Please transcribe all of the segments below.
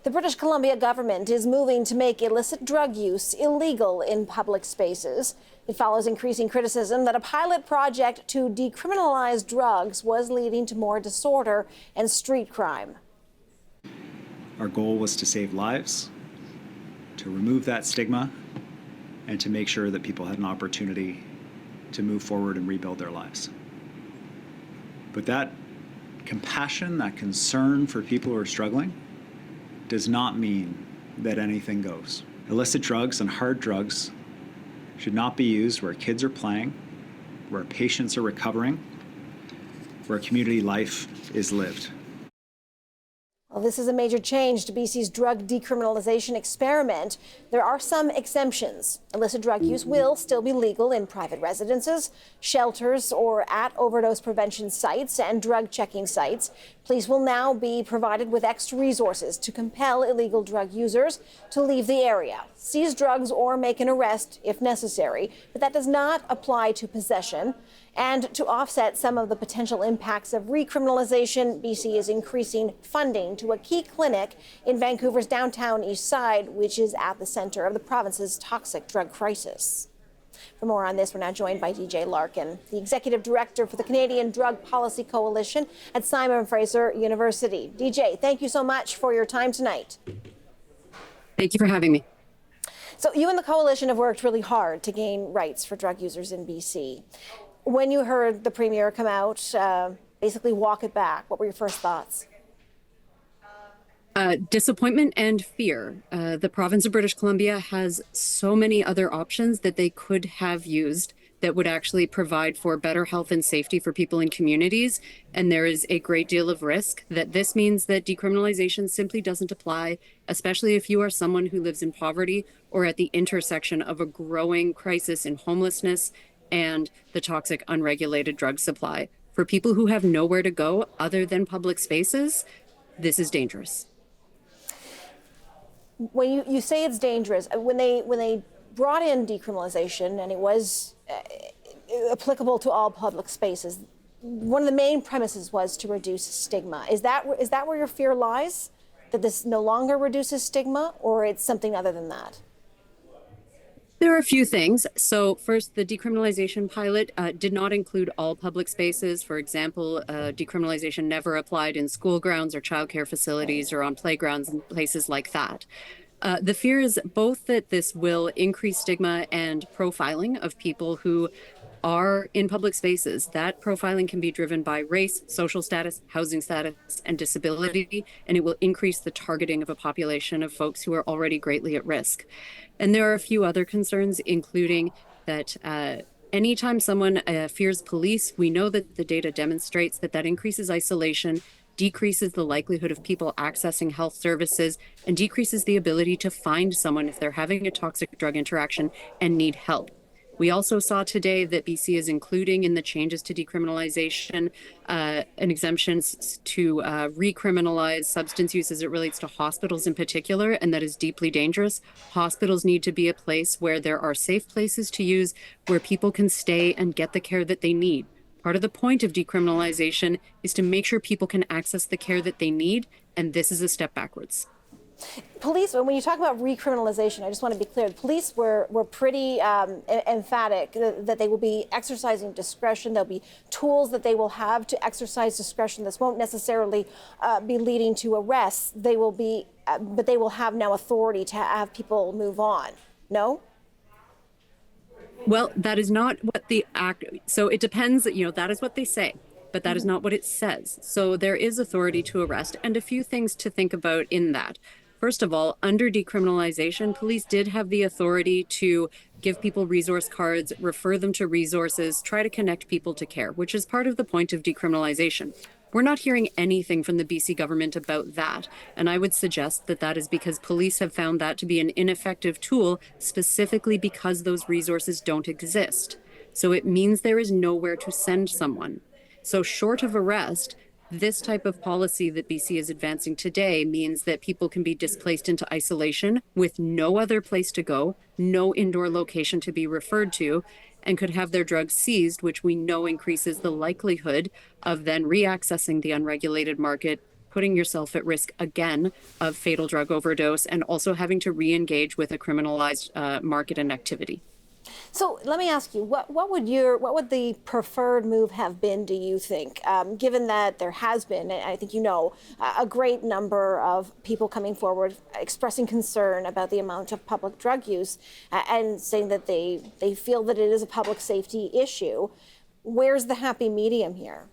The British Columbia government is moving to make illicit drug use illegal in public spaces. It follows increasing criticism that a pilot project to decriminalize drugs was leading to more disorder and street crime. Our goal was to save lives, to remove that stigma, and to make sure that people had an opportunity to move forward and rebuild their lives. But that compassion, that concern for people who are struggling, does not mean that anything goes. Illicit drugs and hard drugs should not be used where kids are playing, where patients are recovering, where community life is lived. Well, this is a major change to BC's drug decriminalization experiment. There are some exemptions. Illicit drug use will still be legal in private residences, shelters, or at overdose prevention sites and drug checking sites. Police will now be provided with extra resources to compel illegal drug users to leave the area, seize drugs, or make an arrest if necessary. But that does not apply to possession. And to offset some of the potential impacts of recriminalization, BC is increasing funding to a key clinic in Vancouver's downtown east side, which is at the center of the province's toxic drug crisis. For more on this, we're now joined by DJ Larkin, the Executive Director for the Canadian Drug Policy Coalition at Simon Fraser University. DJ, thank you so much for your time tonight. Thank you for having me. So you and the coalition have worked really hard to gain rights for drug users in BC. When you heard the Premier come out, basically walk it back, what were your first thoughts? Disappointment and fear. The province of British Columbia has so many other options that they could have used that would actually provide for better health and safety for people in communities. And there is a great deal of risk that this means that decriminalization simply doesn't apply, especially if you are someone who lives in poverty or at the intersection of a growing crisis in homelessness and the toxic unregulated drug supply. For people who have nowhere to go other than public spaces, this is dangerous. When you say it's dangerous, when they brought in decriminalization and it was applicable to all public spaces, one of the main premises was to reduce stigma. Is that where your fear lies? That this no longer reduces stigma, or it's something other than that? There are a few things. So first, the decriminalization pilot did not include all public spaces. For example, decriminalization never applied in school grounds or childcare facilities or on playgrounds and places like that. The fear is both that this will increase stigma and profiling of people who are in public spaces. That profiling can be driven by race, social status, housing status, and disability, and it will increase the targeting of a population of folks who are already greatly at risk. And there are a few other concerns, including that anytime someone fears police, we know that the data demonstrates that increases isolation, decreases the likelihood of people accessing health services, and decreases the ability to find someone if they're having a toxic drug interaction and need help. We also saw today that BC is including in the changes to decriminalization an exemption to recriminalize substance use as it relates to hospitals in particular, and that is deeply dangerous. Hospitals need to be a place where there are safe places to use, where people can stay and get the care that they need. Part of the point of decriminalization is to make sure people can access the care that they need, and this is a step backwards. Police, when you talk about recriminalization, I just want to be clear, the police were pretty emphatic that they will be exercising discretion. There'll be tools that they will have to exercise discretion. This won't necessarily be leading to arrests. They will be, but they will have now authority to have people move on. No? Well, that is not what the act, so it depends, that is what they say, but that is not what it says. So there is authority to arrest, and a few things to think about in that. First of all, under decriminalization, police did have the authority to give people resource cards, refer them to resources, try to connect people to care, which is part of the point of decriminalization. We're not hearing anything from the BC government about that, and I would suggest that that is because police have found that to be an ineffective tool, specifically because those resources don't exist. So it means there is nowhere to send someone. So short of arrest, this type of policy that BC is advancing today means that people can be displaced into isolation with no other place to go, no indoor location to be referred to, and could have their drugs seized, which we know increases the likelihood of then reaccessing the unregulated market, putting yourself at risk again of fatal drug overdose and also having to re-engage with a criminalized market and activity. So let me ask you, what would the preferred move have been, do you think, given that there has been, and I think you know, a great number of people coming forward expressing concern about the amount of public drug use and saying that they feel that it is a public safety issue. Where's the happy medium here?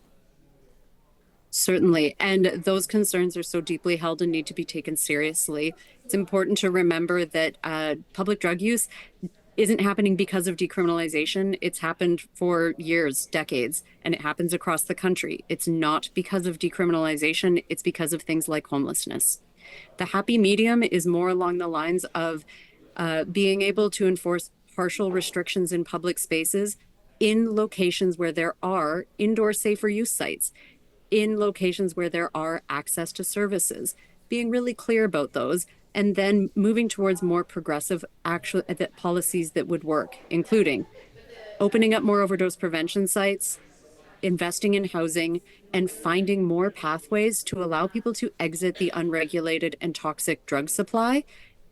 Certainly. And those concerns are so deeply held and need to be taken seriously. It's important to remember that public drug use isn't happening because of decriminalization. It's happened for years, decades, and it happens across the country. It's not because of decriminalization. It's because of things like homelessness. The happy medium is more along the lines of being able to enforce partial restrictions in public spaces in locations where there are indoor safer use sites, in locations where there are access to services, being really clear about those, and then moving towards more progressive policies that would work, including opening up more overdose prevention sites, investing in housing, and finding more pathways to allow people to exit the unregulated and toxic drug supply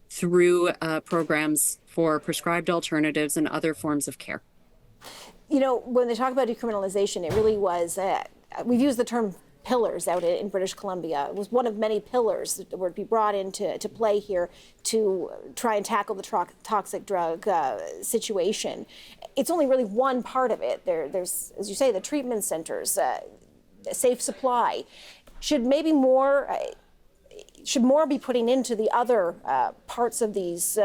through programs for prescribed alternatives and other forms of care. You know, when they talk about decriminalization, it really was, we've used the term pillars out in British Columbia. It was one of many pillars that would be brought into play here to try and tackle the toxic drug situation. It's only really one part of it. There's, as you say, the treatment centers, safe supply. Should more be putting into the other parts of these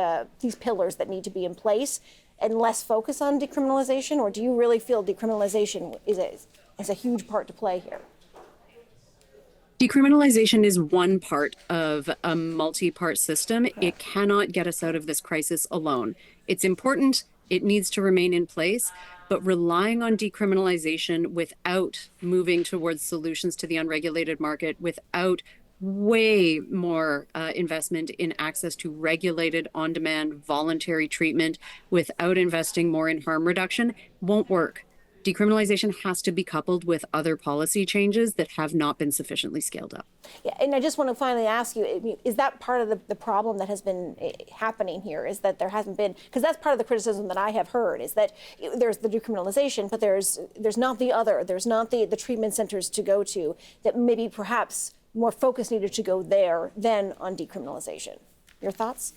pillars that need to be in place and less focus on decriminalization? Or do you really feel decriminalization is a huge part to play here? Decriminalization is one part of a multi-part system. It cannot get us out of this crisis alone. It's important, it needs to remain in place, but relying on decriminalization without moving towards solutions to the unregulated market, without way more investment in access to regulated, on-demand, voluntary treatment, without investing more in harm reduction, won't work. Decriminalization has to be coupled with other policy changes that have not been sufficiently scaled up. Yeah, and I just want to finally ask you, is that part of the problem that has been happening here, is that there hasn't been, because that's part of the criticism that I have heard, is that there's the decriminalization, but there's not the treatment centers to go to, that maybe perhaps more focus needed to go there than on decriminalization. Your thoughts?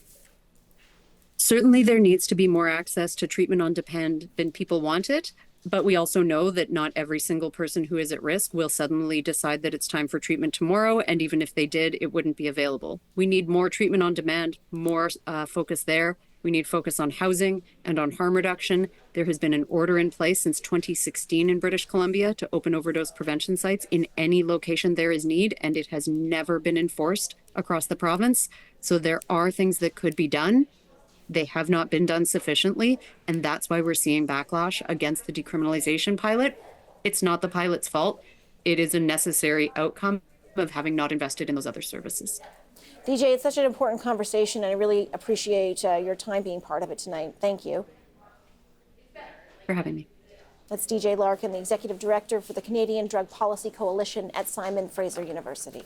Certainly there needs to be more access to treatment on demand than people want it. But we also know that not every single person who is at risk will suddenly decide that it's time for treatment tomorrow. And even if they did, it wouldn't be available. We need more treatment on demand, more focus there. We need focus on housing and on harm reduction. There has been an order in place since 2016 in British Columbia to open overdose prevention sites in any location there is need, and it has never been enforced across the province. So there are things that could be done. They have not been done sufficiently, and that's why we're seeing backlash against the decriminalization pilot. It's not the pilot's fault. It is a necessary outcome of having not invested in those other services. DJ, it's such an important conversation, and I really appreciate your time being part of it tonight. Thank you. For having me. That's DJ Larkin, the Executive Director for the Canadian Drug Policy Coalition at Simon Fraser University.